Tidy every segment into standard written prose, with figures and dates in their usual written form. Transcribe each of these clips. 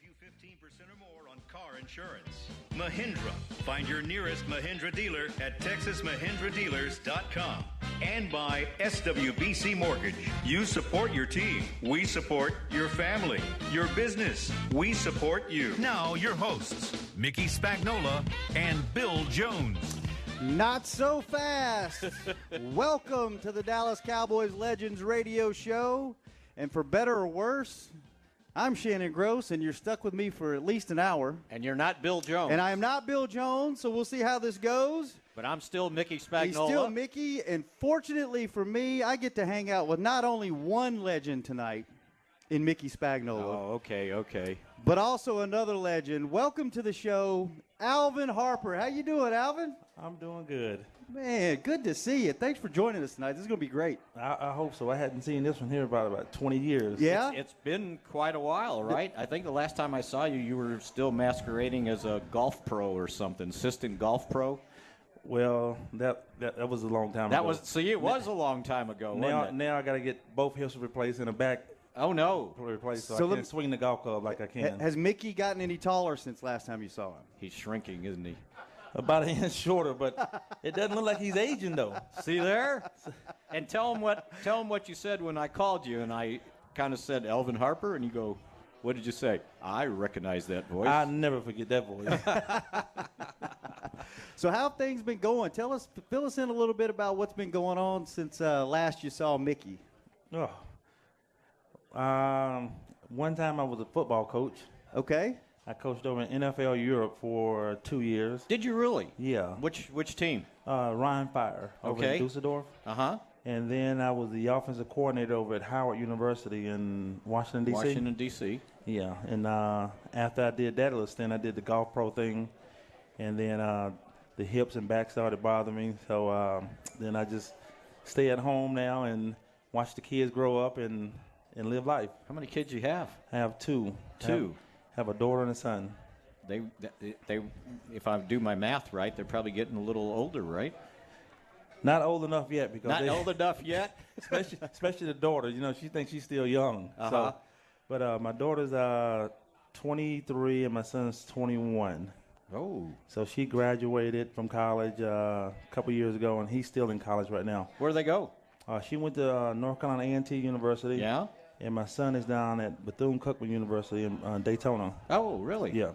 you 15% or more on car insurance. Mahindra. Find your nearest Mahindra dealer at TexasMahindraDealers.com. And by SWBC Mortgage. You support your team. We support your family. Your business. We support you. Now, your hosts, Mickey Spagnola and Bill Jones. Not so fast. Welcome to the Dallas Cowboys Legends Radio Show. And for better or worse, I'm Shannon Gross, and you're stuck with me for at least an hour. And you're not Bill Jones. And I am not Bill Jones, so we'll see how this goes. But I'm still Mickey Spagnola. He's still Mickey, and fortunately for me, I get to hang out with not only one legend tonight in Mickey Spagnola. Oh, okay. But also another legend. Welcome to the show, Alvin Harper. How you doing, Alvin? I'm doing good. Man, good to see you. Thanks for joining us tonight. This is going to be great. I hope so. I hadn't seen this one here about 20 years. Yeah? It's been quite a while, right? I think the last time I saw you, you were still masquerading as a golf pro or something, assistant golf pro. Well, that was a long time ago. It was a long time ago, wasn't it? Now I got to get both hips replaced and a back replaced so I can swing the golf club like I can. Has Mickey gotten any taller since last time you saw him? He's shrinking, isn't he? About an inch shorter, but it doesn't look like he's aging, though. See there? And tell him what you said when I called you, and I kind of said Alvin Harper, and you go, what did you say? I recognize that voice. I'll never forget that voice. So how have things been going? Fill us in a little bit about what's been going on since last you saw Mickey. One time I was a football coach. Okay. I coached over in NFL Europe for 2 years. Did you really? Yeah. Which team? Ryan Fire over in Dusseldorf. Uh-huh. And then I was the offensive coordinator over at Howard University in Washington, D.C. Washington, D.C. Yeah. And after I did that little stint, I did the golf pro thing. And then the hips and back started bothering me. So then I just stay at home now and watch the kids grow up and live life. How many kids you have? I have two. Two. I have a daughter and a son. They, if I do my math right, they're probably getting a little older, right? Not old enough yet because old enough yet. especially the daughter. You know, she thinks she's still young. Uh-huh. So, but my daughter's 23 and my son's 21. Oh. So she graduated from college a couple years ago, and he's still in college right now. Where'd they go? She went to North Carolina A&T University. Yeah. And my son is down at Bethune-Cookman University in Daytona. Oh, really? Yeah.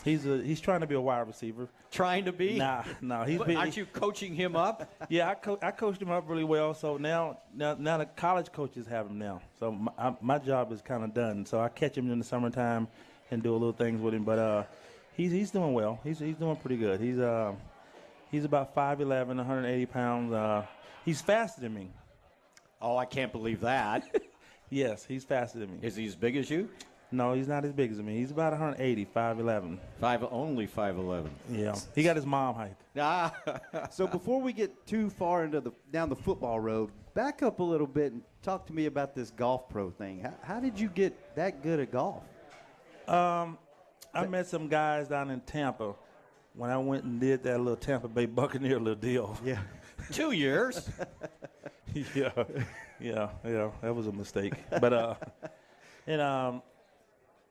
He's trying to be a wide receiver. Trying to be? Nah. Aren't you coaching him up? Yeah, I coached him up really well. So now the college coaches have him now. So my job is kind of done. So I catch him in the summertime and do a little things with him. But he's doing well. He's doing pretty good. He's about 5'11", 180 pounds. He's faster than me. Oh, I can't believe that. Yes, he's faster than me. Is he as big as you? No, he's not as big as me. He's about 180, 5'11". Only 5'11". Yeah, he got his mom height. So before we get too far into down the football road, back up a little bit and talk to me about this golf pro thing. How did you get that good at golf? I met some guys down in Tampa when I went and did that little Tampa Bay Buccaneer little deal. Yeah. 2 years. Yeah, that was a mistake. But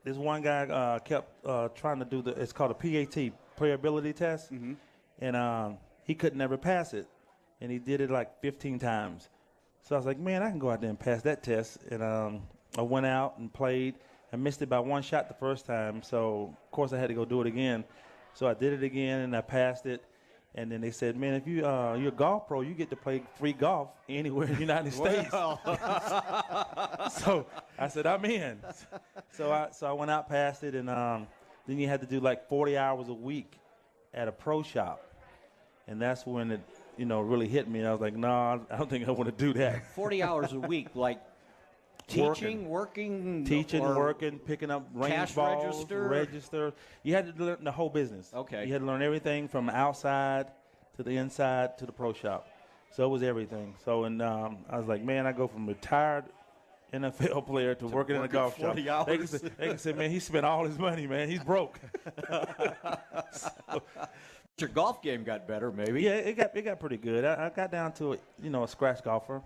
this one guy kept trying to do it's called a PAT, playability test, and he could never pass it, and he did it like 15 times. So I was like, man, I can go out there and pass that test, and I went out and played. I missed it by one shot the first time, so of course I had to go do it again. So I did it again, and I passed it. And then they said, man, if you're a golf pro, you get to play free golf anywhere in the United States. So I said, I'm in. So I went out, passed it, and then you had to do like 40 hours a week at a pro shop. And that's when it, really hit me. And I was like, no, I don't think I want to do that. 40 hours a week, like working, picking up range cash balls, register. You had to learn the whole business. Okay. You had to learn everything from outside to the inside to the pro shop. So it was everything. So I was like, man, I go from retired NFL player to working in a golf shop. 40 hours. They can say, man, he spent all his money, man. He's broke. Your golf game got better, maybe. Yeah, it got pretty good. I got down to a scratch golfer.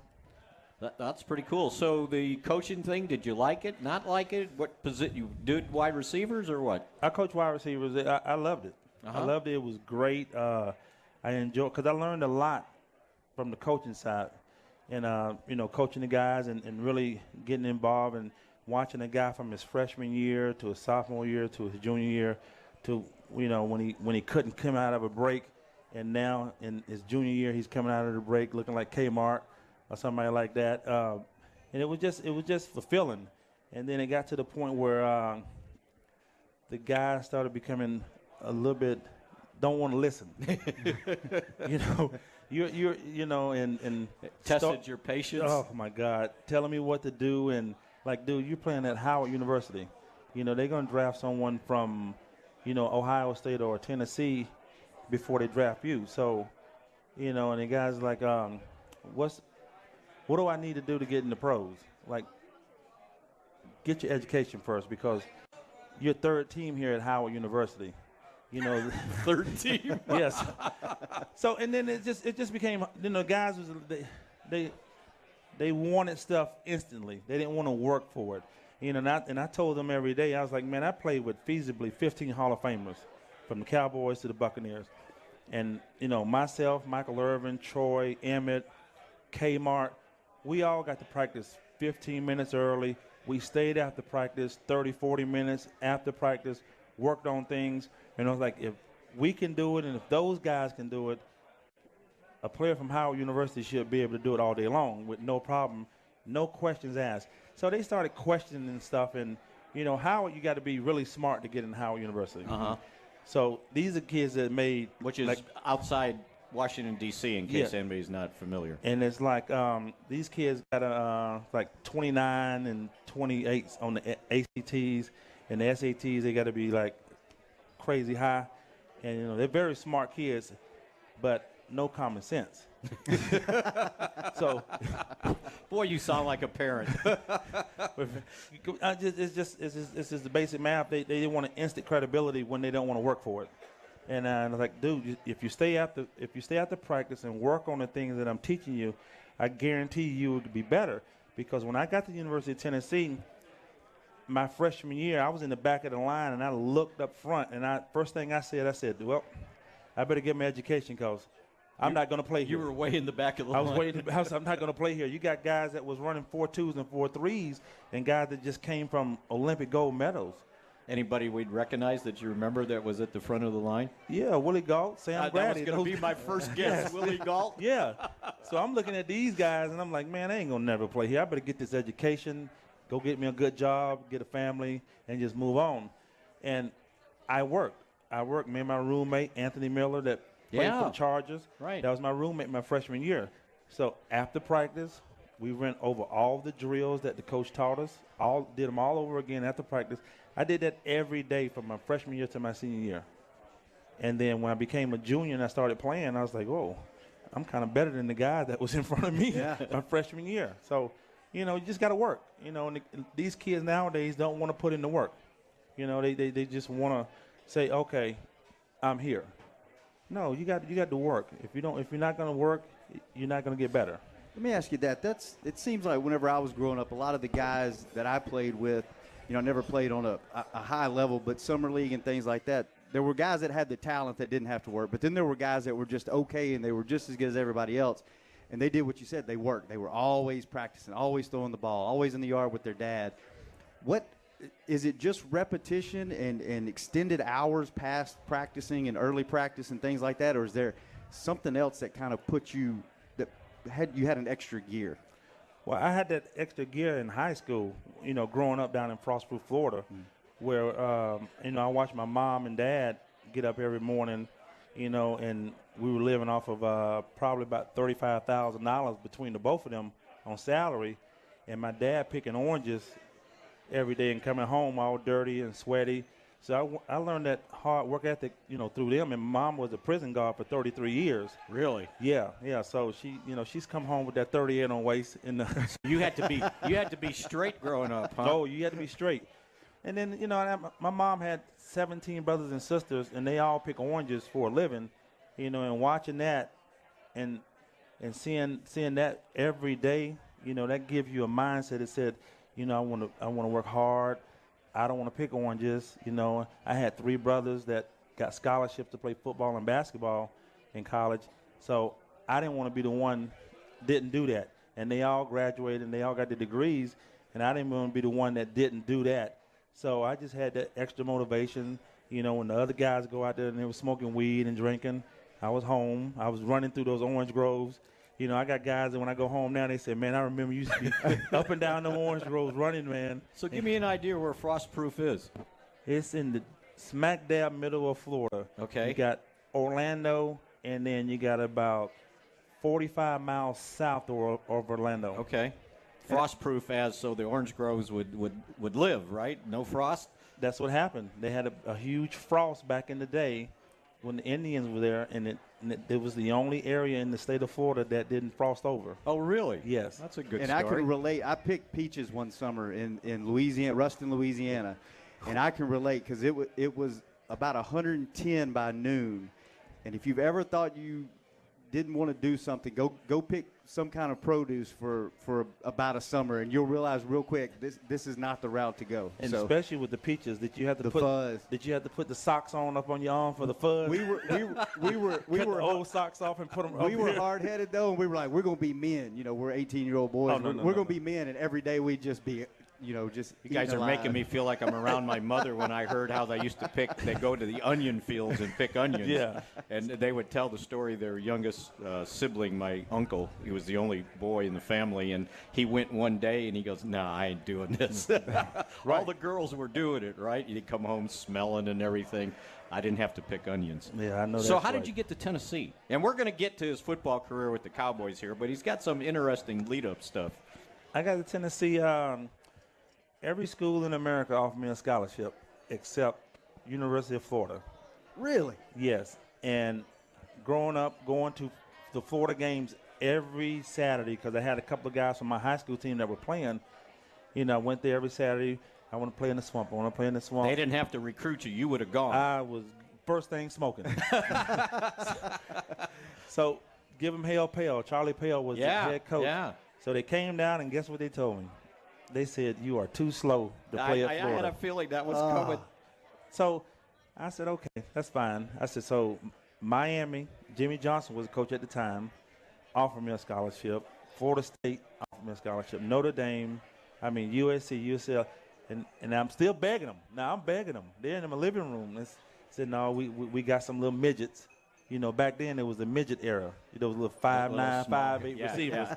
That's pretty cool. So the coaching thing, did you like it, not like it? What position? You did wide receivers or what? I coach wide receivers. I loved it. I loved it. It was great. I enjoyed because I learned a lot from the coaching side, and coaching the guys and really getting involved and watching a guy from his freshman year to his sophomore year to his junior year to when he couldn't come out of a break, and now in his junior year he's coming out of the break looking like Kmart or somebody like that, and it was just fulfilling. And then it got to the point where the guys started becoming a little bit don't want to listen. And tested your patience. Oh my God, telling me what to do, and like, dude, you're playing at Howard University. They're gonna draft someone from, Ohio State or Tennessee before they draft you. So, and the guys like, what do I need to do to get in the pros? Like, get your education first, because you're third team here at Howard University. Third team. Yes. So, and then it just became, guys they wanted stuff instantly. They didn't want to work for it. And I told them every day, I was like, man, I played with feasibly 15 Hall of Famers, from the Cowboys to the Buccaneers. And, myself, Michael Irvin, Troy, Emmett, Kmart, we all got to practice 15 minutes early. We stayed after practice 30, 40 minutes after practice, worked on things. And I was like, if we can do it and if those guys can do it, a player from Howard University should be able to do it all day long with no problem, no questions asked. So they started questioning stuff. And, Howard, you got to be really smart to get in Howard University. So these are kids that made – which is outside Washington, D.C., in case anybody's not familiar. And it's like these kids got like 29 and 28 on the ACTs, and the SATs, they got to be like crazy high. And, they're very smart kids, but no common sense. So, boy, you sound like a parent. It's just the basic math. They want an instant credibility when they don't want to work for it. And I was like, dude, if you stay after practice and work on the things that I'm teaching you, I guarantee you will be better. Because when I got to the University of Tennessee, my freshman year, I was in the back of the line, and I looked up front, and first thing I said, well, I better get my education, because I'm not going to play here. You were way in the back of the line. I'm not going to play here. You got guys that was running 4.2s and 4.3s, and guys that just came from Olympic gold medals. Anybody we'd recognize that you remember that was at the front of the line? Yeah, Willie Galt, Sam Grady. That was going to be my first guess, Willie Galt. Yeah. So I'm looking at these guys, and I'm like, man, I ain't going to never play here. I better get this education, go get me a good job, get a family, and just move on. And I worked. Me and my roommate, Anthony Miller, that played for the Chargers. Right. That was my roommate my freshman year. So after practice, we went over all the drills that the coach taught us, did them all over again after practice. I did that every day from my freshman year to my senior year. And then when I became a junior and I started playing, I was like, whoa, I'm kind of better than the guy that was in front of me my freshman year. So, you just got to work. And these kids nowadays don't want to put in the work. They just want to say, okay, I'm here. No, you got to work. If you're not going to work, you're not going to get better. Let me ask you that. It seems like whenever I was growing up, a lot of the guys that I played with, I never played on a high level, but summer league and things like that. There were guys that had the talent that didn't have to work, but then there were guys that were just okay and they were just as good as everybody else. And they did what you said. They worked. They were always practicing, always throwing the ball, always in the yard with their dad. What is it, just repetition and extended hours past practicing and early practice and things like that, or is there something else that kind of put you that you had an extra gear? Well, I had that extra gear in high school, growing up down in Frostproof, Florida, where, I watched my mom and dad get up every morning, and we were living off of probably about $35,000 between the both of them on salary, and my dad picking oranges every day and coming home all dirty and sweaty. So I learned that hard work ethic, through them. And Mom was a prison guard for 33 years. Really? Yeah. So she, she's come home with that 38 on waist. You had to be straight growing up, huh? Oh, you had to be straight. And then, my mom had 17 brothers and sisters, and they all pick oranges for a living, and watching that and seeing that every day, that gives you a mindset that said, I want to work hard. I don't want to pick oranges. I had 3 brothers that got scholarships to play football and basketball in college. So I didn't want to be the one didn't do that. And they all graduated and they all got the degrees, and I didn't want to be the one that didn't do that. So I just had that extra motivation. When the other guys go out there and they were smoking weed and drinking, I was home. I was running through those orange groves. I got guys that when I go home now, they say, man, I remember you used to be up and down the orange groves running, man. So give me an idea where Frostproof is. It's in the smack dab middle of Florida. Okay. You got Orlando, and then you got about 45 miles south of Orlando. Okay. Frostproof as so the orange groves would live, right? No frost? That's what happened. They had a huge frost back in the day when the Indians were there, and it was the only area in the state of Florida that didn't frost over. Oh, really? Yes. That's a good and story. I can relate. I picked peaches one summer in Louisiana, Ruston, Louisiana, and I can relate because it was about 110 by noon. And if you've ever thought you didn't want to do something, go pick some kind of produce for about a summer, and you'll realize real quick this is not the route to go. And so, especially with the peaches, did you have to fuzz. Did you have to put the socks on up on your arm for the fuzz? We were Cut the old socks off and put them. We were hard headed though, and we were like, we're gonna be men. We're 18-year-old boys. We're gonna be men, and every day we just be. Just you guys are making me feel like I'm around my mother when I heard how they used to they go to the onion fields and pick onions. Yeah. And they would tell the story, their youngest sibling, my uncle, he was the only boy in the family, and he went one day and he goes, nah, I ain't doing this. All the girls were doing it, right? He'd come home smelling and everything. I didn't have to pick onions. Yeah, I know that. So how did you get to Tennessee? And we're going to get to his football career with the Cowboys here, but he's got some interesting lead-up stuff. I got to Tennessee. Every school in America offered me a scholarship except University of Florida. Really? Yes. And growing up, going to the Florida games every Saturday, because I had a couple of guys from my high school team that were playing. I went there every Saturday. I want to play in the swamp. I want to play in the swamp. They didn't have to recruit you. You would have gone. I was first thing smoking. So give him hell Pale. Charlie Pale was the head coach. Yeah. So they came down, and guess what they told me? They said, you are too slow to play at Florida. I had a feeling that was coming. So I said, okay, that's fine. I said, so Miami, Jimmy Johnson was a coach at the time, offered me a scholarship. Florida State offered me a scholarship. Notre Dame, USC, UCLA. And I'm still begging them. Now I'm begging them. They're in my living room. They said, no, we got some little midgets. Back then it was the midget era. Those little 5'9", 5'8" receivers.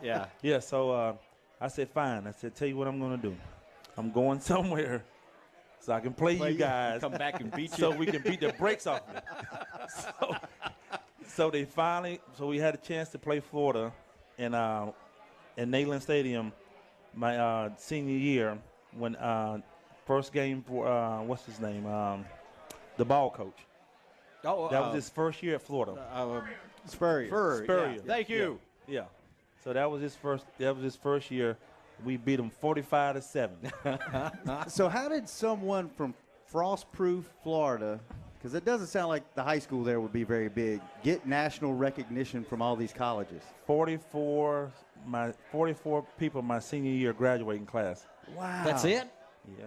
Yeah, so I said, fine. I said, tell you what I'm going to do. I'm going somewhere so I can play you guys. Come back and beat you. So we can beat the brakes off me. So we had a chance to play Florida in Neyland Stadium my senior year when first game for, what's his name, the ball coach. Oh, that was his first year at Florida. Spurrier. Yeah. Thank you. Yeah. So that was his first year. We beat him 45-7. So how did someone from Frostproof, Florida, because it doesn't sound like the high school there would be very big, get national recognition from all these colleges? 44 people my senior year graduating class. Wow. That's it? Yeah.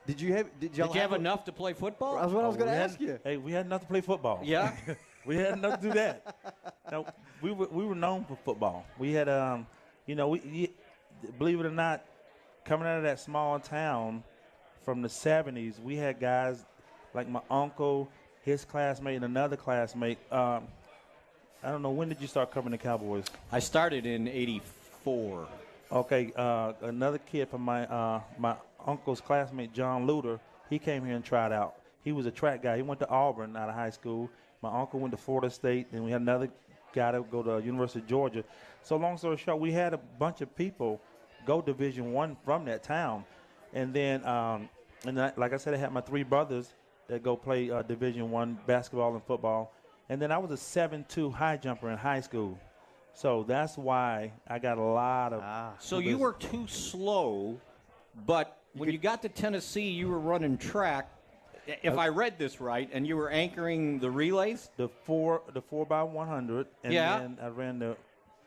Did you have enough to play football? That's what I was going to ask you. Hey, we had enough to play football. Yeah. We had enough to do that. Now, we were known for football. We had, believe it or not, coming out of that small town from the 70s, we had guys like my uncle, his classmate, and another classmate. I don't know, when did you start covering the Cowboys? I started in '84. Okay, another kid from my uncle's classmate, John Luter, he came here and tried out. He was a track guy. He went to Auburn out of high school. My uncle went to Florida State, and we had another guy that would go to University of Georgia. So long story short, we had a bunch of people go Division I from that town. And then, like I said, I had my 3 brothers that go play Division I basketball and football. And then I was a 7'2" high jumper in high school. So that's why I got a lot of So you were too slow, but when you got to Tennessee, you were running track. If I read this right, and you were anchoring the relays? The 4x100, and then I ran the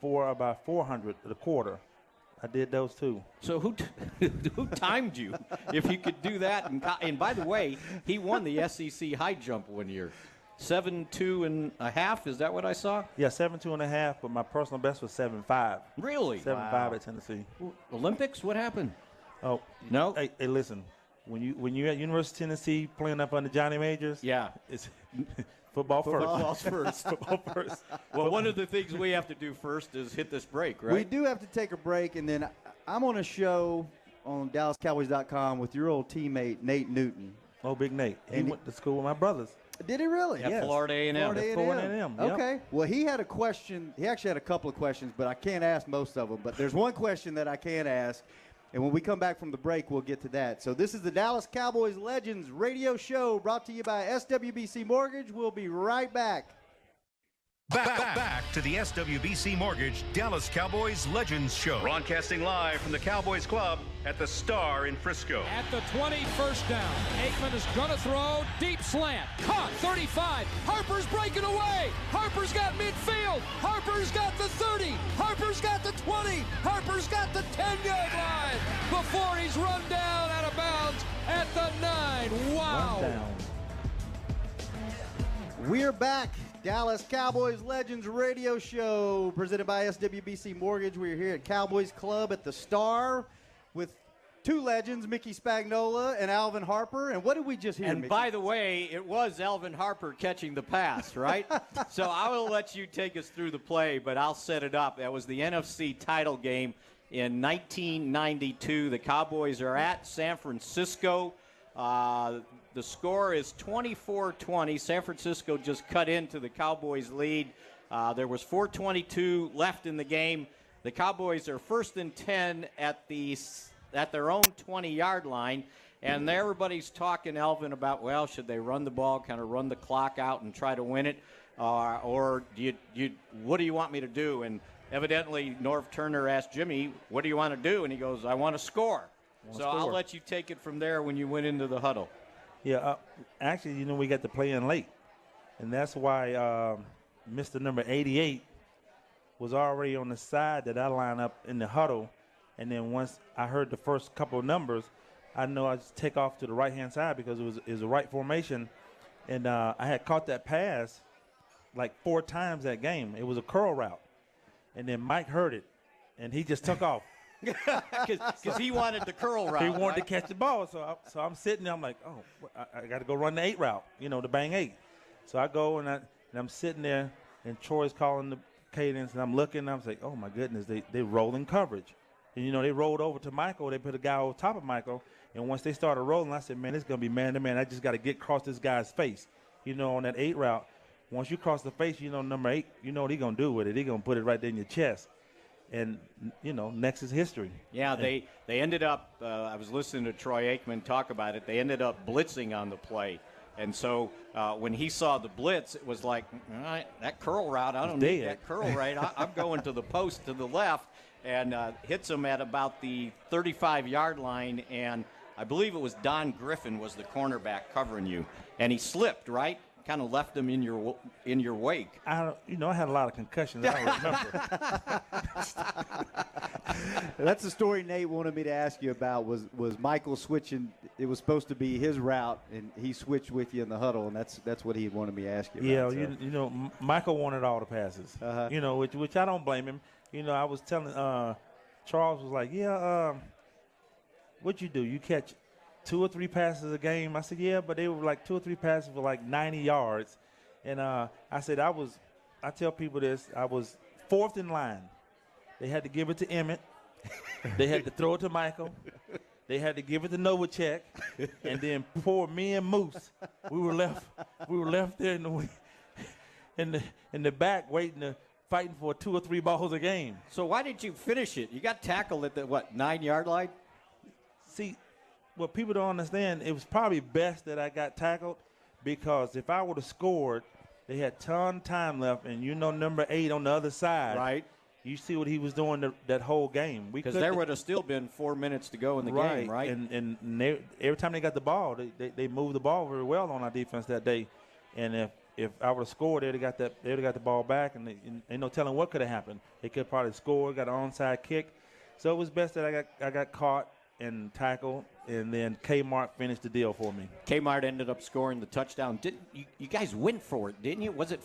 4x400, the quarter. I did those too. So who timed you if you could do that? And by the way, he won the SEC high jump one year. 7.2.5, is that what I saw? Yeah, 7.2.5, but my personal best was 7.5. Really? 7.5 at Tennessee. Olympics? What happened? Oh no. Hey, listen. When you're at University of Tennessee playing up under Johnny Majors, yeah, it's football first. Football's first. Football first. Well, one of the things we have to do first is hit this break, right? We do have to take a break, and then I'm on a show on DallasCowboys.com with your old teammate Nate Newton. Oh, Big Nate. He went to school with my brothers. Did he really? At Florida A&M. Florida A&M. Yep. Okay. Well, he had a question. He actually had a couple of questions, but I can't ask most of them. But there's one question that I can ask, and when we come back from the break, we'll get to that. So this is the Dallas Cowboys Legends radio show brought to you by SWBC Mortgage. We'll be right back. Back to the SWBC Mortgage Dallas Cowboys Legends Show. Broadcasting live from the Cowboys Club at the Star in Frisco. At the 20, first down. Aikman is going to throw. Deep slant. Caught. 35. Harper's breaking away. Harper's got midfield. Harper's got the 30. Harper's got the 20. Harper's got the 10-yard line before he's run down out of bounds at the 9. Wow. We're back. Dallas Cowboys Legends radio show presented by SWBC Mortgage. We're here at Cowboys Club at the Star with two legends, Mickey Spagnola and Alvin Harper. And what did we just hear, And Mickey? by the way, it was Alvin Harper catching the pass, right? So I will let you take us through the play, but I'll set it up. That was the NFC title game in 1992. The Cowboys are at San Francisco. The score is 24-20. San Francisco just cut into the Cowboys' lead. There was 4:22 left in the game. The Cowboys are 1st and 10 at their own 20-yard line, and everybody's talking, Alvin, about, well, should they run the ball, kind of run the clock out and try to win it, or what do you want me to do? And evidently, Norv Turner asked Jimmy, what do you want to do? And he goes, I want to score. I'll let you take it from there when you went into the huddle. Yeah, actually, we got to play in late, and that's why Mr. Number 88 was already on the side that I line up in the huddle, and then once I heard the first couple of numbers, I know I just take off to the right-hand side because it was a right formation, and I had caught that pass like 4 times that game. It was a curl route, and then Mike heard it, and he just took off. Because he wanted the curl route. He wanted right? to catch the ball, so I'm sitting there. I'm like, I got to go run the 8 route, the bang 8. So I go and I'm sitting there, and Troy's calling the cadence, and I'm looking. And I'm like, oh my goodness, they rolling coverage, and they rolled over to Michael. They put a guy over top of Michael, and once they started rolling, I said, man, it's gonna be man to man. I just got to get across this guy's face, on that 8 route. Once you cross the face, number 8, what he gonna do with it? He gonna put it right there in your chest. And, next is history. Yeah, they ended up, I was listening to Troy Aikman talk about it, they ended up blitzing on the play. And so when he saw the blitz, it was like, all right, that curl route, I don't need that curl right. I'm going to the post to the left, and hits him at about the 35-yard line. And I believe it was Don Griffin was the cornerback covering you. And he slipped, right? Kind of left him in your wake. I had a lot of concussions. I don't remember. That's the story Nate wanted me to ask you about was Michael switching. It was supposed to be his route, and he switched with you in the huddle, and that's what he wanted me to ask you about. Yeah, Michael wanted all the passes, which I don't blame him. I was telling Charles was like, what'd you do? You catch 2 or 3 passes a game? I said, yeah, but they were like 2 or 3 passes for like 90 yards. And I said, I tell people this, I was 4th in line. They had to give it to Emmett. They had to throw it to Michael. They had to give it to Novacek. And then poor me and Moose, we were left there in the back fighting for 2 or 3 balls a game. So why did you finish it? You got tackled at the 9-yard line? See, what people don't understand, it was probably best that I got tackled, because if I would have scored, they had ton of time left, and number 8 on the other side. Right. You see what he was doing that whole game. Because there would have still been 4 minutes to go in the game, right? And every time they got the ball, they moved the ball very well on our defense that day. And if I would have scored, they'd have got the ball back, and ain't no telling what could have happened. They could have probably scored, got an onside kick. So it was best that I got caught and tackled, and then Kmart finished the deal for me. Kmart ended up scoring the touchdown. Didn't you guys went for it, didn't you? Was it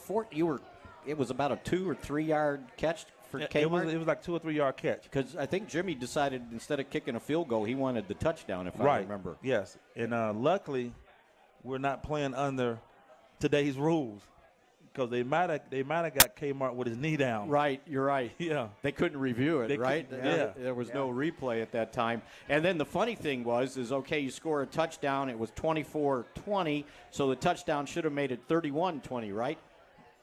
it was about a 2 or 3 yard catch for Kmart? It was like 2 or 3 yard catch. Because I think Jimmy decided instead of kicking a field goal, he wanted the touchdown, if Right. I remember. Yes. And luckily, we're not playing under today's rules, because they might have got Kmart with his knee down. Right, you're right. Yeah. They couldn't review it, They right? couldn't, yeah. There was no replay at that time. And then the funny thing is okay, you score a touchdown. It was 24-20, so the touchdown should have made it 31-20, right?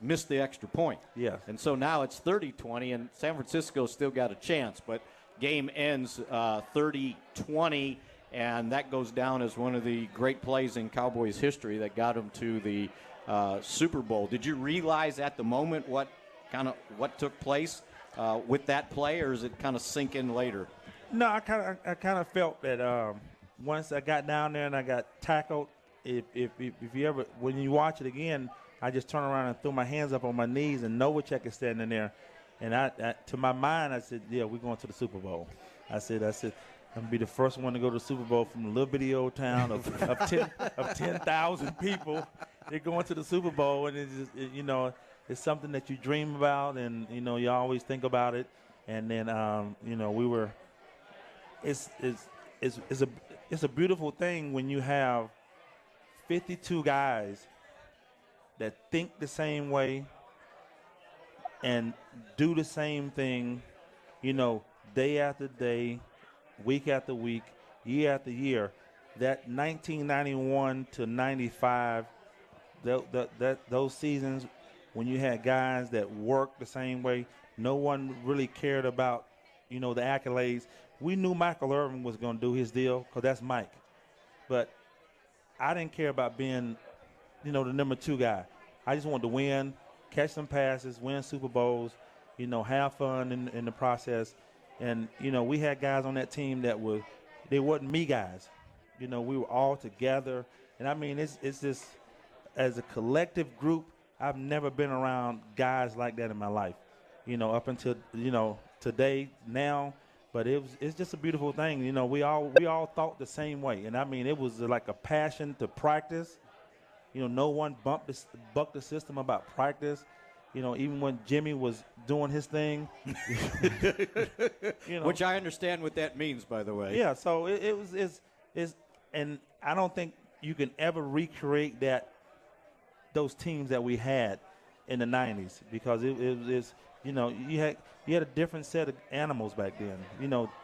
Missed the extra point. Yes. And so now it's 30-20, and San Francisco still got a chance. But game ends 30-20, and that goes down as one of the great plays in Cowboys history that got them to the Super Bowl. Did you realize at the moment what took place with that play, or is it kind of sink in later? No, I kind of felt that once I got down there and I got tackled, if you ever, when you watch it again, I just turned around and threw my hands up on my knees, and Novacek is standing there, and I to my mind I said, yeah, we're going to the Super Bowl. I said I'm gonna be the first one to go to the Super Bowl from a little bitty old town of 10,000 people. They're going to the Super Bowl, and it's just, it's something that you dream about, and you always think about it. And then it's a beautiful thing when you have 52 guys that think the same way and do the same thing, day after day, week after week, year after year. That 1991 to 95. Those seasons when you had guys that worked the same way, no one really cared about, the accolades. We knew Michael Irvin was going to do his deal because that's Mike. But I didn't care about being, the number 2 guy. I just wanted to win, catch some passes, win Super Bowls, have fun in the process. And, we had guys on that team they wasn't me guys. We were all together. And, I mean, it's just, as a collective group, I've never been around guys like that in my life, up until, today, now. But it's just a beautiful thing. We all thought the same way. And, I mean, it was like a passion to practice. No one bucked the system about practice. Even when Jimmy was doing his thing. Which I understand what that means, by the way. Yeah, so and I don't think you can ever recreate those teams that we had in the 90s, because you had a different set of animals back then.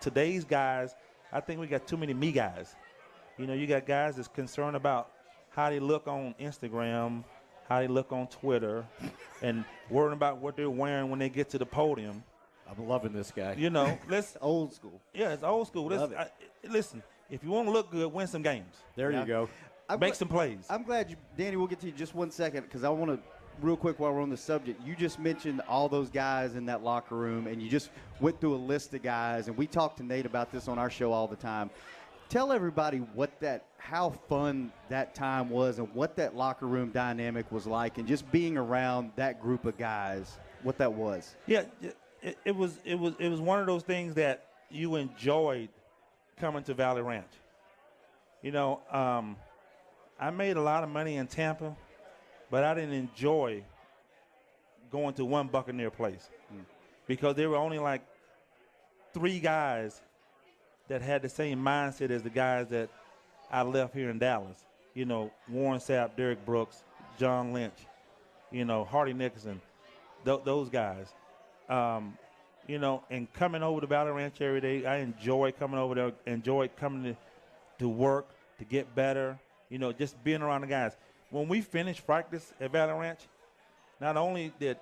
Today's guys, I think we got too many me guys. You got guys that's concerned about how they look on Instagram, how they look on Twitter, and worrying about what they're wearing when they get to the podium. I'm loving this guy. It's old school. Yeah, it's old school. Listen, if you want to look good, win some games. There you go. Make some plays. I'm glad Danny, we'll get to you in just 1 second, because I want to, real quick while we're on the subject, you just mentioned all those guys in that locker room, and you just went through a list of guys, and we talk to Nate about this on our show all the time. Tell everybody how fun that time was and what that locker room dynamic was like, and just being around that group of guys, what that was. Yeah, it was one of those things that you enjoyed coming to Valley Ranch. I made a lot of money in Tampa, but I didn't enjoy going to one Buccaneer place because there were only like 3 guys that had the same mindset as the guys that I left here in Dallas. Warren Sapp, Derek Brooks, John Lynch, Hardy Nickerson, those guys. And coming over to Valley Ranch every day, I enjoy coming over there, enjoy coming to work, to get better, just being around the guys. When we finished practice at Valley Ranch, not only did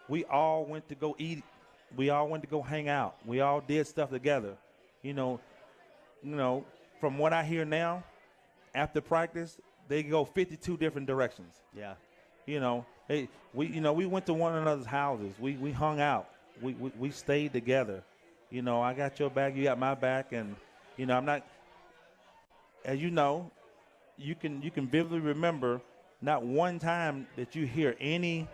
we all went to go eat, we all went to go hang out, we all did stuff together. From what I hear now, after practice, they go 52 different directions. Yeah. We went to one another's houses. We hung out. We stayed together. I got your back, you got my back, and I'm not. As you know, you can vividly remember not one time that you hear any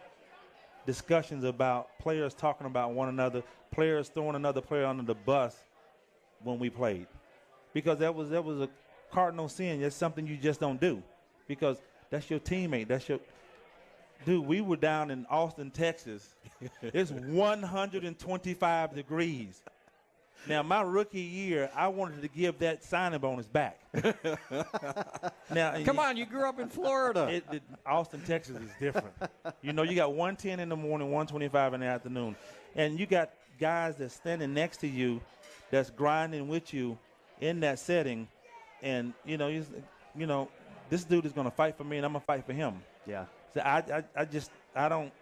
discussions about players talking about one another, players throwing another player under the bus, when we played, because that was a cardinal sin. That's something you just don't do, because that's your teammate. That's your dude. We were down in Austin, Texas. It's 125 degrees. Now, my rookie year, I wanted to give that signing bonus back. Now, Come on, you grew up in Florida. Austin, Texas is different. You know, you got 110 in the morning, 125 in the afternoon. And you got guys that's standing next to you that's grinding with you in that setting. And, you know, this dude is going to fight for me, and I'm going to fight for him. Yeah. So I don't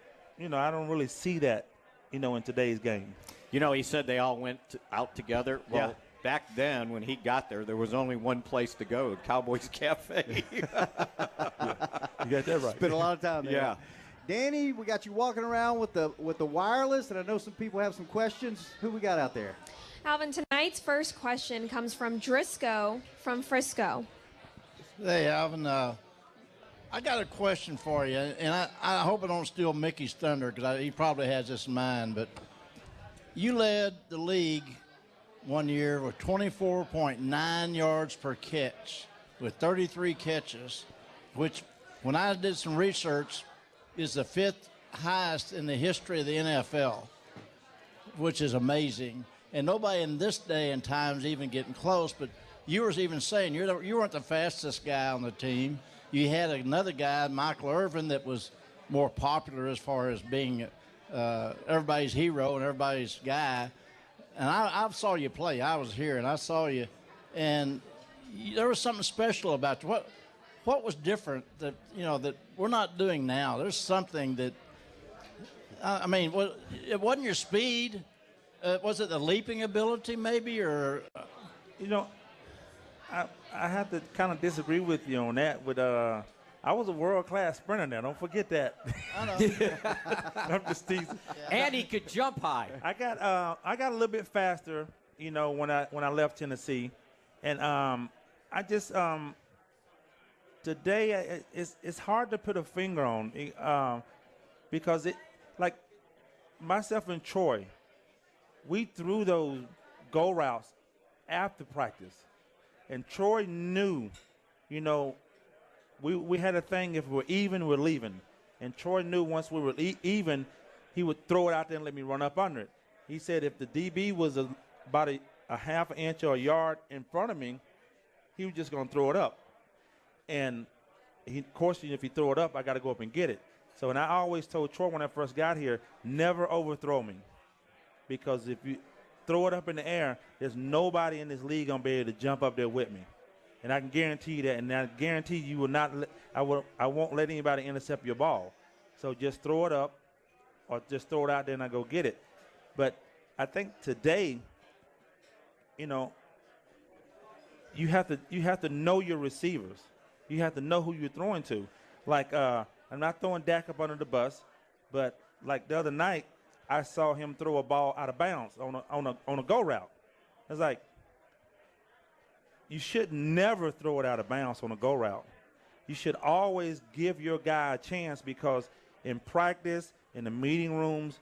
really see that, you know, in today's game. You know, he said they all went out together. Well, back then when he got there was only one place to go, Cowboys Cafe. You got that right. Spent a lot of time there. Yeah. Danny, we got you walking around with the wireless, and I know some people have some questions. Who we got out there? Alvin, tonight's first question comes from Driscoll from Frisco. Hey, Alvin, I got a question for you, and I hope I don't steal Mickey's thunder because he probably has this in mind, but you led the league one year with 24.9 yards per catch with 33 catches, which when I did some research is the fifth highest in the history of the NFL, which is amazing. And nobody in this day and time is even getting close, but you were even saying you weren't the fastest guy on the team. You had another guy, Michael Irvin, that was more popular as far as being everybody's hero and everybody's guy. And I saw you play. I was here, and I saw you. And there was something special about you. What was different that we're not doing now? There's something that, it wasn't your speed. Was it the leaping ability maybe, or? You know, I have to kind of disagree with you on that. I was a world-class sprinter now. Don't forget that. I know. I'm just teasing. And he could jump high. I got a little bit faster, you know, when I left Tennessee, and I just today it's hard to put a finger on because it, like myself and Troy, we threw those go routes after practice, and Troy knew, you know. We had a thing, if we're even, we're leaving. And Troy knew once we were even, he would throw it out there and let me run up under it. He said if the DB was about a half an inch or a yard in front of me, he was just going to throw it up. And, of course, if he throw it up, I got to go up and get it. So, and I always told Troy when I first got here, never overthrow me. Because if you throw it up in the air, there's nobody in this league going to be able to jump up there with me. And I can guarantee you that, and I guarantee you will not. I won't let anybody intercept your ball. So just throw it up, or just throw it out there and I go get it. But I think today, you know, you have to know your receivers. You have to know who you're throwing to. Like I'm not throwing Dak up under the bus, but like the other night, I saw him throw a ball out of bounds on a go route. It's like, you should never throw it out of bounds on a go route. You should always give your guy a chance, because in practice, in the meeting rooms,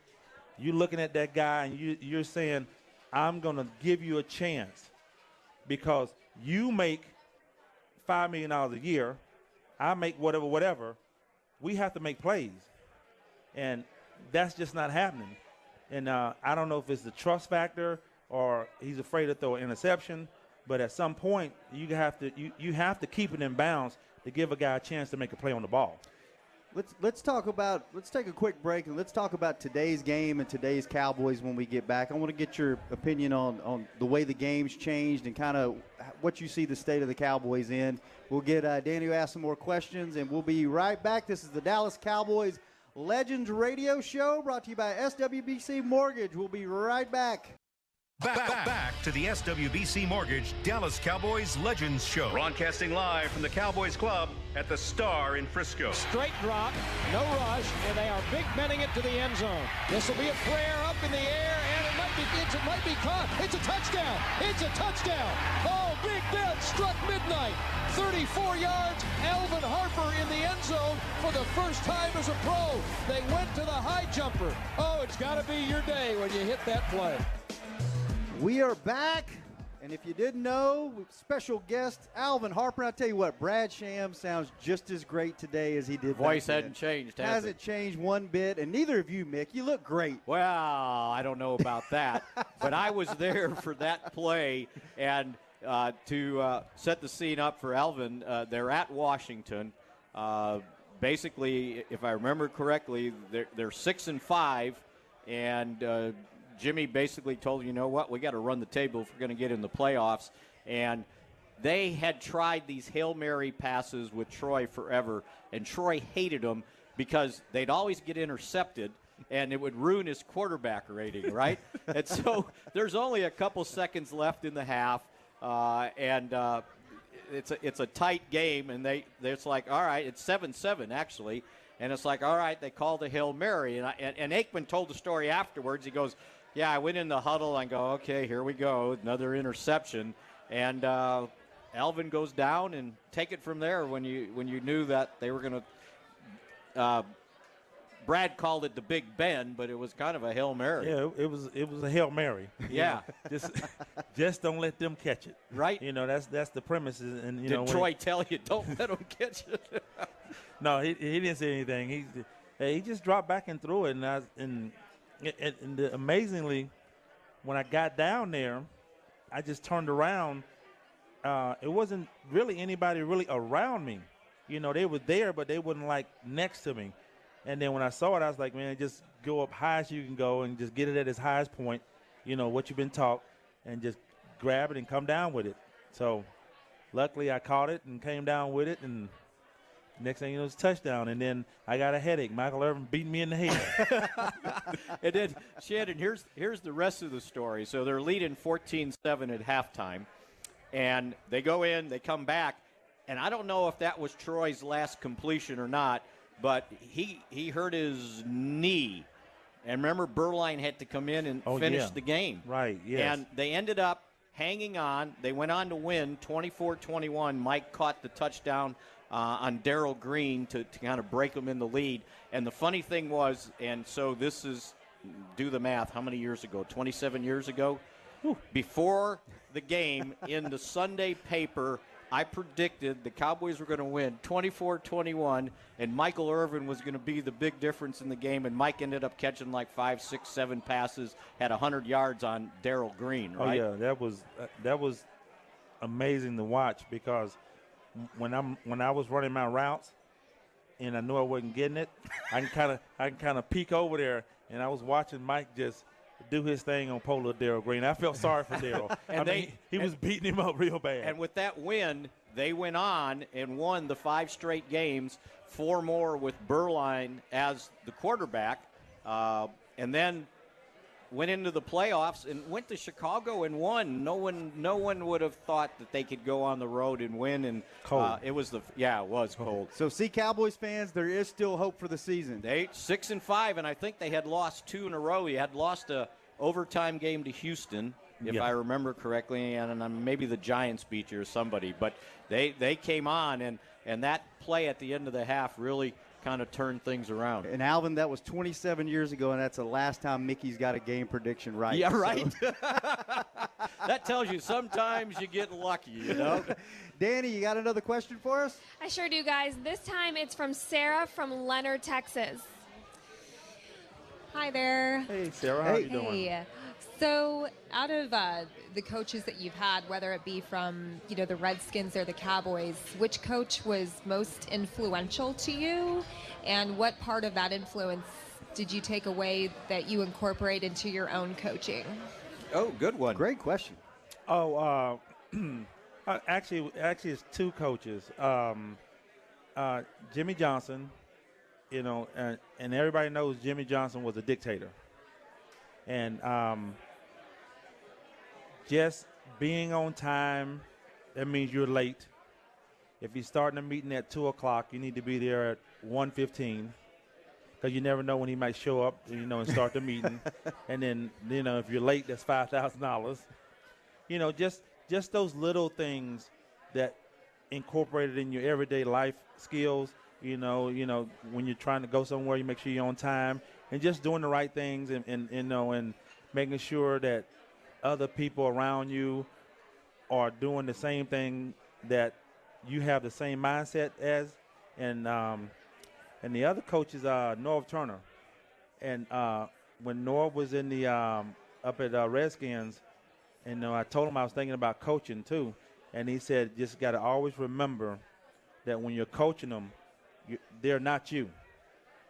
you're looking at that guy and you're saying, I'm going to give you a chance because you make $5 million a year. I make whatever. We have to make plays. And that's just not happening. And I don't know if it's the trust factor or he's afraid to throw an interception. But at some point, you have to keep it in bounds to give a guy a chance to make a play on the ball. Let's take a quick break, and let's talk about today's game and today's Cowboys when we get back. I want to get your opinion on the way the game's changed and kind of what you see the state of the Cowboys in. We'll get Danny to ask some more questions, and we'll be right back. This is the Dallas Cowboys Legends Radio Show brought to you by SWBC Mortgage. We'll be right back. Back to the SWBC Mortgage Dallas Cowboys Legends Show. Broadcasting live from the Cowboys Club at the Star in Frisco. Straight drop, no rush, and they are big bending it to the end zone. This will be a prayer up in the air, and it might be caught. It's a touchdown. It's a touchdown. Oh, Big Ben struck midnight. 34 yards. Alvin Harper in the end zone for the first time as a pro. They went to the high jumper. Oh, it's got to be your day when you hit that play. We are back, And if you didn't know, special guest Alvin Harper. I tell you what, Brad Sham sounds just as great today as he did. Voice back then. hadn't changed, has Hasn't changed one bit, and neither of you, Mick. You look great. Well, I don't know about that, but I was there for that play, and to set the scene up for Alvin, they're at Washington. Basically, if I remember correctly, they're 6-5, and Jimmy basically told, you know what, we got to run the table if we're going to get in the playoffs. And they had tried these Hail Mary passes with Troy forever, and Troy hated them because they'd always get intercepted, and it would ruin his quarterback rating, right? And so there's only a couple seconds left in the half, and it's a tight game, and it's like, all right, it's 7-7 actually, and it's like, all right, they called the Hail Mary, and Aikman told the story afterwards. He goes, yeah, I went in the huddle and go, okay, here we go, another interception, and Alvin goes down and take it from there when you knew that they were going to. Brad called it the Big Ben, but it was kind of a Hail Mary. Yeah, it was a Hail Mary. Yeah, just don't let them catch it. Right. You know, that's the premise. And did Troy tell you don't let them catch it? No, he didn't say anything. He just dropped back and threw it, and amazingly, when I got down there, I just turned around. It wasn't really anybody really around me. You know, they were there, but they wasn't like next to me. And then when I saw it, I was like, man, just go up high as you can go and just get it at its highest point, you know, what you've been taught, and just grab it and come down with it. So luckily I caught it and came down with it, and next thing you know, it's a touchdown. And then I got a headache. Michael Irvin beat me in the head. And then, Shannon, here's the rest of the story. So they're leading 14-7 at halftime, and they go in, they come back, and I don't know if that was Troy's last completion or not, but he hurt his knee. And remember, Berline had to come in and finish the game. Right, yes. And they ended up hanging on. They went on to win 24-21. Mike caught the touchdown on Darryl Green to kind of break them in the lead. And the funny thing was, and so this is, do the math, how many years ago? 27 years ago? Whew. Before the game, in the Sunday paper, I predicted the Cowboys were going to win 24-21, and Michael Irvin was going to be the big difference in the game, and Mike ended up catching like 5, 6, 7 passes, had 100 yards on Darryl Green, right? Oh, yeah, that was amazing to watch, because when I was running my routes and I knew I wasn't getting it, I can kind of peek over there, and I was watching Mike just do his thing on Polo Darryl Green. I felt sorry for Darryl. He was beating him up real bad. And with that win, they went on and won the 5 straight games, 4 more with Berline as the quarterback, and then went into the playoffs and went to Chicago and won. No one would have thought that they could go on the road and win. And cold. It was cold. So, see, Cowboys fans, there is still hope for the season. They 6-5, and I think they had lost 2 in a row. He had lost a overtime game to Houston, if I remember correctly, and maybe the Giants beat you or somebody. But they came on, and that play at the end of the half really kind of turned things around. And Alvin, that was 27 years ago, and that's the last time Mickey's got a game prediction right. Yeah, right. So. That tells you sometimes you get lucky, you know. Danny, you got another question for us? I sure do, guys. This time it's from Sarah from Leonard, Texas. Hi there. Hey, Sarah, how you doing? So out of the coaches that you've had, whether it be from the Redskins or the Cowboys, which coach was most influential to you, and what part of that influence did you take away that you incorporate into your own coaching? Oh, good one. Great question. Oh, actually, it's 2 coaches. Jimmy Johnson, and everybody knows Jimmy Johnson was a dictator. And just being on time, that means you're late. If you're starting a meeting at 2 o'clock, you need to be there at 1:15, because you never know when he might show up, and start the meeting. And then, if you're late, that's $5,000. Just those little things that incorporated in your everyday life skills. When you're trying to go somewhere, you make sure you're on time, and just doing the right things, and making sure that other people around you are doing the same thing that you have the same mindset as, and the other coach is Norv Turner. And when Norv was in the up at Redskins, and I told him I was thinking about coaching too, and he said just got to always remember that when you're coaching them, they're not you.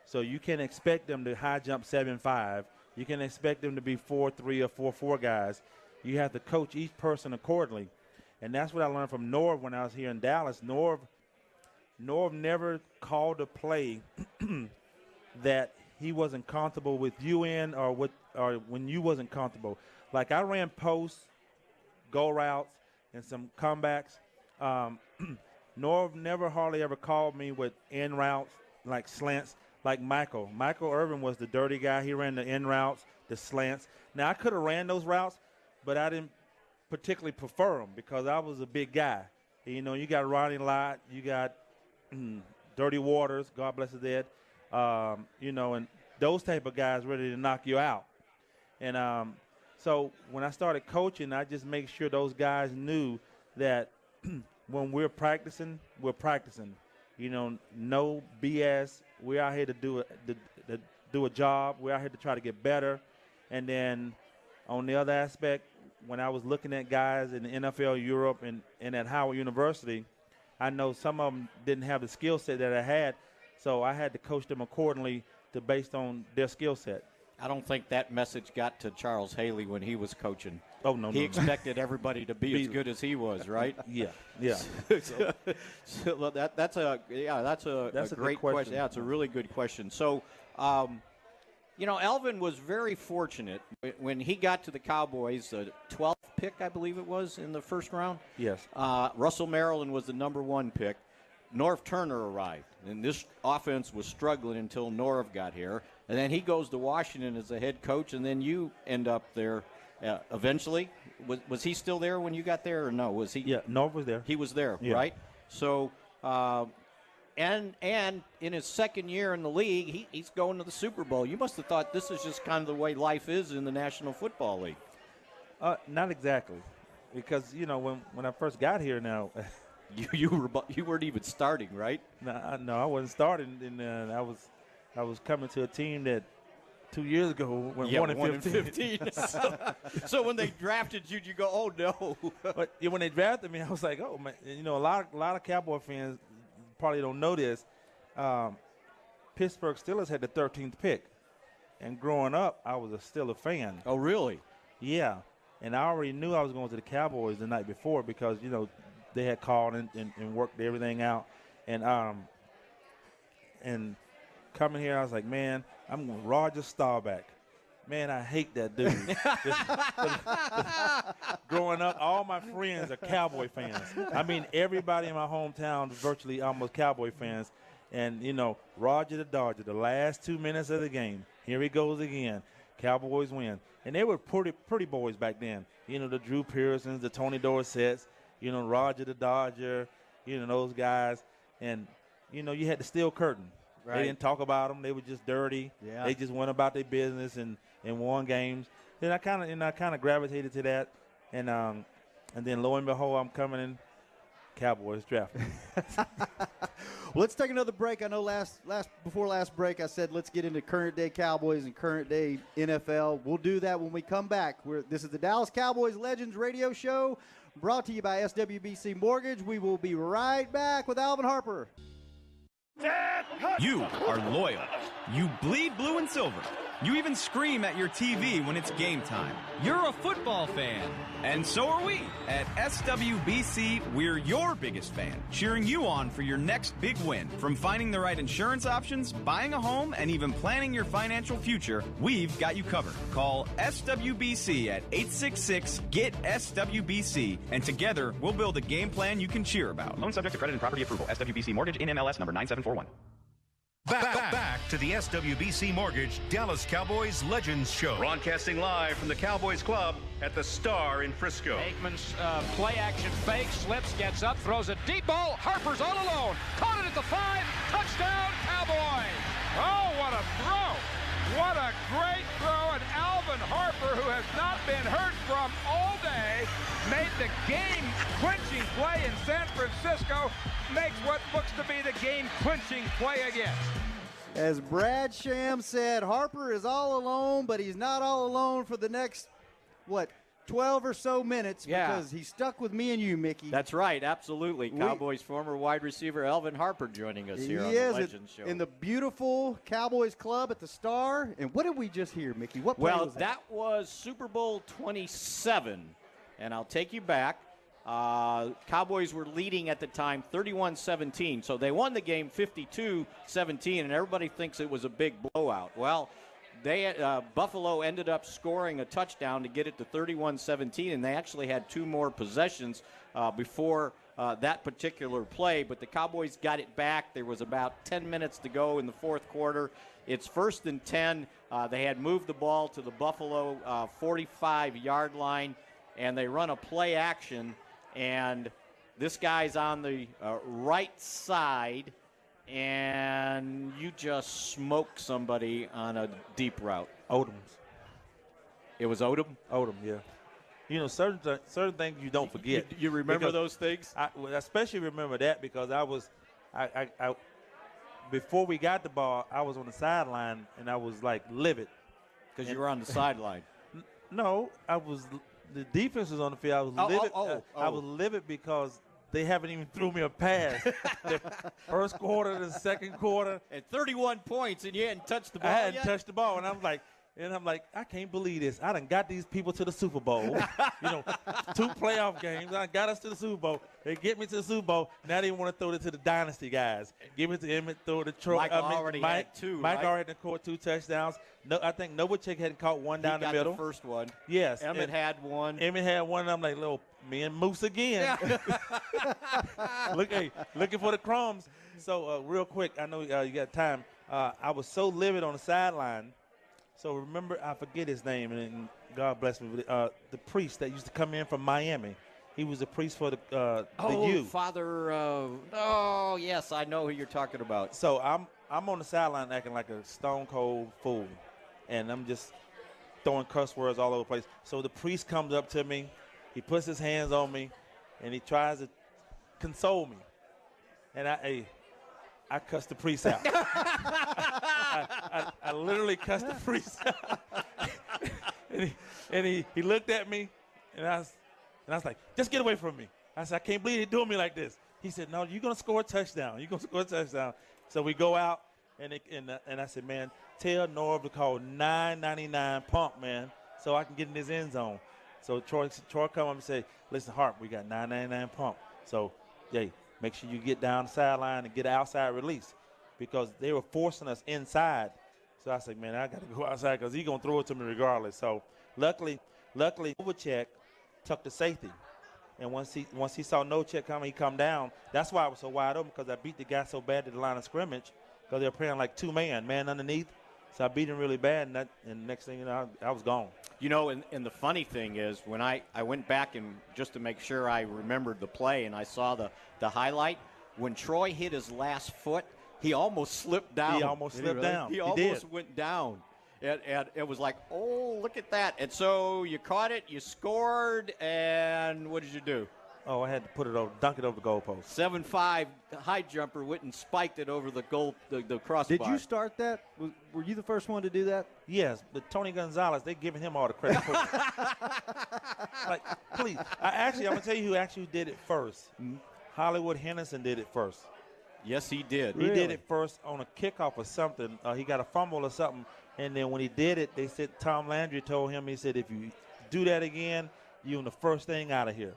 So you can expect them to high jump 7.5. You can expect them to be 4.3 or 4.4 guys. You have to coach each person accordingly. And that's what I learned from Norv when I was here in Dallas. Norv never called a play that he wasn't comfortable with you in, or when you wasn't comfortable. Like I ran posts, go routes, and some comebacks. Norv never hardly ever called me with in routes, like slants, like Michael. Michael Irvin was the dirty guy. He ran the in routes, the slants. Now, I could have ran those routes, but I didn't particularly prefer them because I was a big guy. You know, you got Ronnie Lott, you got Dirty Waters, God bless his dead, you know, and those type of guys ready to knock you out. And so when I started coaching, I just make sure those guys knew that when we're practicing, we're practicing. You know, no BS. We're out here to do a job. We're out here to try to get better. And then on the other aspect, when I was looking at guys in the NFL, Europe, and at Howard University, I know some of them didn't have the skill set that I had, so I had to coach them accordingly based on their skill set. I don't think that message got to Charles Haley when he was coaching. Oh, no, he expected everybody to be as good as he was, right? Yeah. So that's a great question. Yeah, it's a really good question. So, you know, Alvin was very fortunate when he got to the Cowboys, the 12th pick, I believe it was, in the first round. Yes. Russell Maryland was the number 1 pick. Norv Turner arrived, and this offense was struggling until Norv got here. And then he goes to Washington as the head coach, and then you end up there eventually. Was he still there when you got there, or no? Was he? Yeah, Norv was there. He was there, yeah. Right? So, and in his second year in the league, he's going to the Super Bowl. You must have thought this is just kind of the way life is in the National Football League. Not exactly, because you know when I first got here now. You weren't even starting, right? No, I wasn't starting, and I was coming to a team that 2 years ago went 1-15. So when they drafted you, you go, oh no. But when they drafted me, I was like, oh man. You know, a lot of Cowboy fans probably don't know this. Pittsburgh Steelers had the 13th pick, and growing up, I was a Steelers fan. Oh really? Yeah, and I already knew I was going to the Cowboys the night before because you know. They had called and worked everything out. And coming here, I was like, man, I'm going Roger Staubach. Man, I hate that dude. Growing up, all my friends are Cowboy fans. I mean, everybody in my hometown is virtually almost Cowboy fans. And, you know, Roger the Dodger, the last 2 minutes of the game, here he goes again. Cowboys win. And they were pretty boys back then. You know, the Drew Pearsons, the Tony Dorsetts. You know, Roger the Dodger, you know, those guys. And, you know, you had the steel curtain. Right. They didn't talk about them. They were just dirty. Yeah. They just went about their business and won games. Then I kind of gravitated to that. And then lo and behold, I'm coming in. Cowboys drafted. Well, let's take another break. I know before last break I said let's get into current day Cowboys and current day NFL. We'll do that when we come back. This is the Dallas Cowboys Legends Radio Show, brought to you by SWBC Mortgage. We will be right back with Alvin Harper. You are loyal. You bleed blue and silver. You even scream at your TV when it's game time. You're a football fan. And so are we. At SWBC, we're your biggest fan, cheering you on for your next big win. From finding the right insurance options, buying a home, and even planning your financial future, we've got you covered. Call SWBC at 866-GET-SWBC, and together we'll build a game plan you can cheer about. Loan subject to credit and property approval. SWBC Mortgage, NMLS number 9741. Back to the SWBC Mortgage Dallas Cowboys Legends Show. Broadcasting live from the Cowboys Club at the Star in Frisco. Aikman's play action fake, slips, gets up, throws a deep ball. Harper's all alone. Caught it at the 5. Touchdown, Cowboys. Oh, what a throw. What a great throw, and Alvin Harper, who has not been heard from all day, made the game-clinching play in San Francisco, makes what looks to be the game-clinching play again. As Brad Sham said, Harper is all alone, but he's not all alone for the next, 12 or so minutes, because he's stuck with me and you, Mickey. That's right, absolutely. Cowboys former wide receiver Alvin Harper joining us here on the Legends Show. In the beautiful Cowboys Club at the Star. And what did we just hear, Mickey? What play was that? That was Super Bowl 27, and I'll take you back. Cowboys were leading at the time 31-17, so they won the game 52-17, and everybody thinks it was a big blowout. Well, Buffalo ended up scoring a touchdown to get it to 31-17, and they actually had 2 more possessions before that particular play. But the Cowboys got it back. There was about 10 minutes to go in the fourth quarter. It's 1st and 10. They had moved the ball to the Buffalo 45-yard line, and they run a play action, and this guy's on the right side, and you just smoke somebody on a deep route. Odom's. It was Odom? Odom, yeah. You know, certain things you don't forget. You remember those things? I especially remember that because I before we got the ball, I was on the sideline, and I was, like, livid. Because you were on the sideline. No, the defense was on the field. I was livid. I was livid because they haven't even threw me a pass. The first quarter, the second quarter. And 31 points, and you hadn't touched the ball I hadn't yet? touched the ball, and I'm like, I can't believe this. I done got these people to the Super Bowl. 2 playoff games. I got us to the Super Bowl. They get me to the Super Bowl. Now they want to throw it to the dynasty guys. Give it to Emmett, throw it to Troy. Mike already had 2, Mike right? already caught 2 touchdowns. No, I think Novacek hadn't caught 1 down the middle. He got the first one. Yes. Emmett had 1. Emmett had 1, and I'm like, me and Moose again. Looking for the crumbs. So real quick, I know you got time. I was so livid on the sideline. So remember, I forget his name, and God bless me, the priest that used to come in from Miami. He was a priest for the youth. Father. Yes, I know who you're talking about. So I'm on the sideline acting like a stone cold fool, and I'm just throwing cuss words all over the place. So the priest comes up to me, he puts his hands on me, and he tries to console me. And I cussed the priest out. I literally cussed the priest out. and he looked at me, and I was like, just get away from me. I said, I can't believe they're doing me like this. He said, no, you're going to score a touchdown. You're going to score a touchdown. So we go out, and I said, man, tell Norv to call 999 pump, man, so I can get in his end zone. So Troy come up and say, listen, Harp, we got 999 pump. So, make sure you get down the sideline and get an outside release because they were forcing us inside. So I said, man, I got to go outside because he's going to throw it to me regardless. So luckily, Novacek took the safety. And once he saw Novacek coming, he come down. That's why I was so wide open because I beat the guy so bad at the line of scrimmage because they were playing like 2-man underneath. So I beat him really bad, and next thing you know, I was gone. And the funny thing is when I went back and just to make sure I remembered the play and I saw the highlight, when Troy hit his last foot, he almost slipped down. He almost slipped down. He almost went down. And it was like, oh, look at that. And so you caught it, you scored, and what did you do? Oh, I had to dunk it over the goalpost. 7'5" high jumper went and spiked it over the crossbar. Did you start that? Were you the first one to do that? Yes, but Tony Gonzalez, they're giving him all the credit for it. Like, please. I'm going to tell you who actually did it first. Mm-hmm. Hollywood Henderson did it first. Yes, he did. He did it first on a kickoff or something. He got a fumble or something. And then when he did it, they said Tom Landry told him, he said, if you do that again, you're the first thing out of here.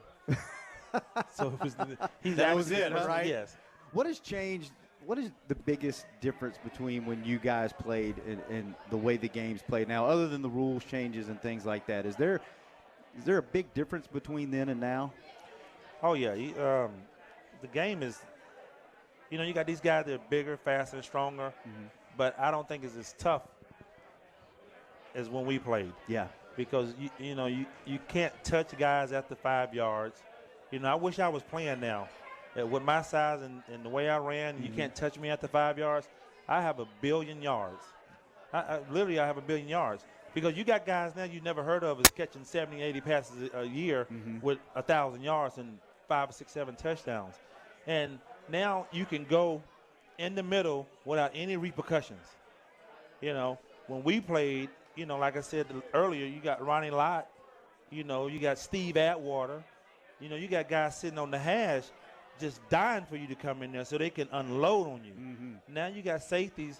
So that was it, right? Yes. What has changed? What is the biggest difference between when you guys played and the way the game's played now, other than the rules changes and things like that? Is there a big difference between then and now? Oh, yeah. The game is, you got these guys that are bigger, faster, and stronger, but I don't think it's as tough as when we played. Yeah. Because, you can't touch guys after 5 yards. I wish I was playing now. With my size and the way I ran, you can't touch me after 5 yards. I have 1 billion yards. Literally, I have 1 billion yards. Because you got guys now you never heard of is catching 70, 80 passes a year with 1,000 yards and 5, 6, 7 touchdowns. And now you can go in the middle without any repercussions. You know, when we played, you know, like I said earlier, you got Ronnie Lott, you know, you got Steve Atwater. You know, you got guys sitting on the hash just dying for you to come in there so they can unload on you. Now you got safeties,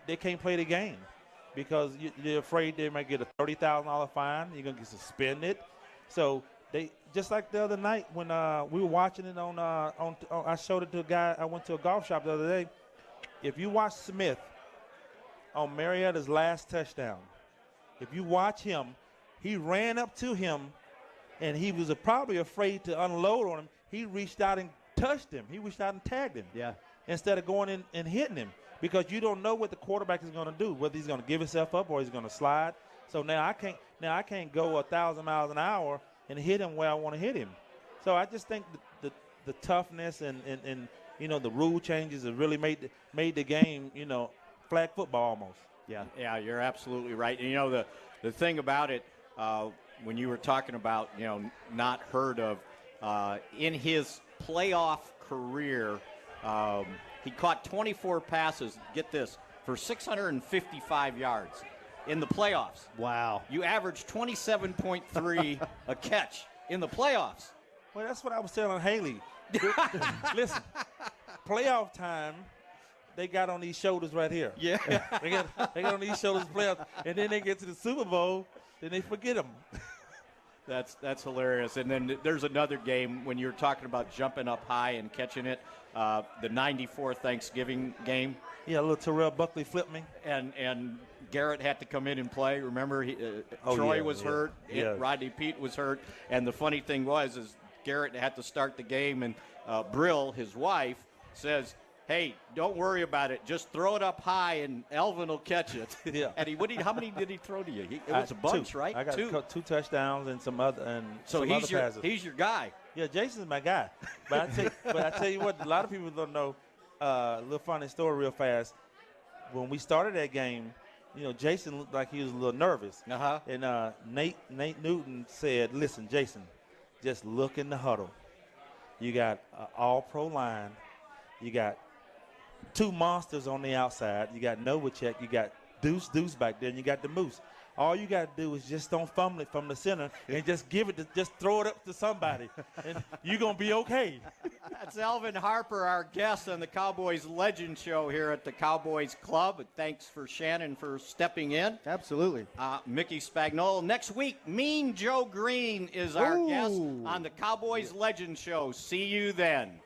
they can't play the game because they're afraid they might get a $30,000 fine. You're going to get suspended. So they just like the other night when we were watching it on I showed it to a guy. I went to a golf shop the other day. If you watch Smith on Marietta's last touchdown, if you watch him, he ran up to him, and he was probably afraid to unload on him. He reached out and touched him. He reached out and tagged him. Yeah. Instead of going in and hitting him, because you don't know what the quarterback is going to do, whether he's going to give himself up or he's going to slide. So now I can't go 1,000 miles an hour and hit him where I want to hit him. So I just think the toughness and you know, the rule changes have really made the game, you know, flag football almost. Yeah, you're absolutely right. And, you know, the thing about it, when you were talking about, you know, not heard of, in his playoff career, he caught 24 passes, get this, for 655 yards in the playoffs. Wow. You averaged 27.3 a catch in the playoffs. Well, that's what I was telling Haley. Listen, playoff time, they got on these shoulders right here. Yeah. they got on these shoulders playoffs, and then they get to the Super Bowl, then they forget them. That's hilarious. And then there's another game when you're talking about jumping up high and catching it, the 94 Thanksgiving game. Yeah, a little Terrell Buckley flipped me. And Garrett had to come in and play. Remember, Troy was hurt. Rodney Pete was hurt. And the funny thing was Garrett had to start the game, and Brill, his wife, says, hey, don't worry about it. Just throw it up high, and Alvin will catch it. Yeah. And how many did he throw to you? It was a bunch, 2. right? I got 2 touchdowns and some other passes. He's your guy. Yeah, Jason's my guy. But I tell you what, a lot of people don't know. A little funny story, real fast. When we started that game, you know, Jason looked like he was a little nervous. And Nate Newton said, "Listen, Jason, just look in the huddle. You got an all-pro line. You got 2 monsters on the outside. You got Novacek. You got Deuce back there, and you got the Moose. All you got to do is just don't fumble it from the center and just just throw it up to somebody, and you're going to be okay." That's Alvin Harper, our guest on the Cowboys Legend Show here at the Cowboys Club. Thanks for Shannon for stepping in. Absolutely. Mickey Spagnola. Next week, Mean Joe Green is our guest on the Cowboys Legend Show. See you then.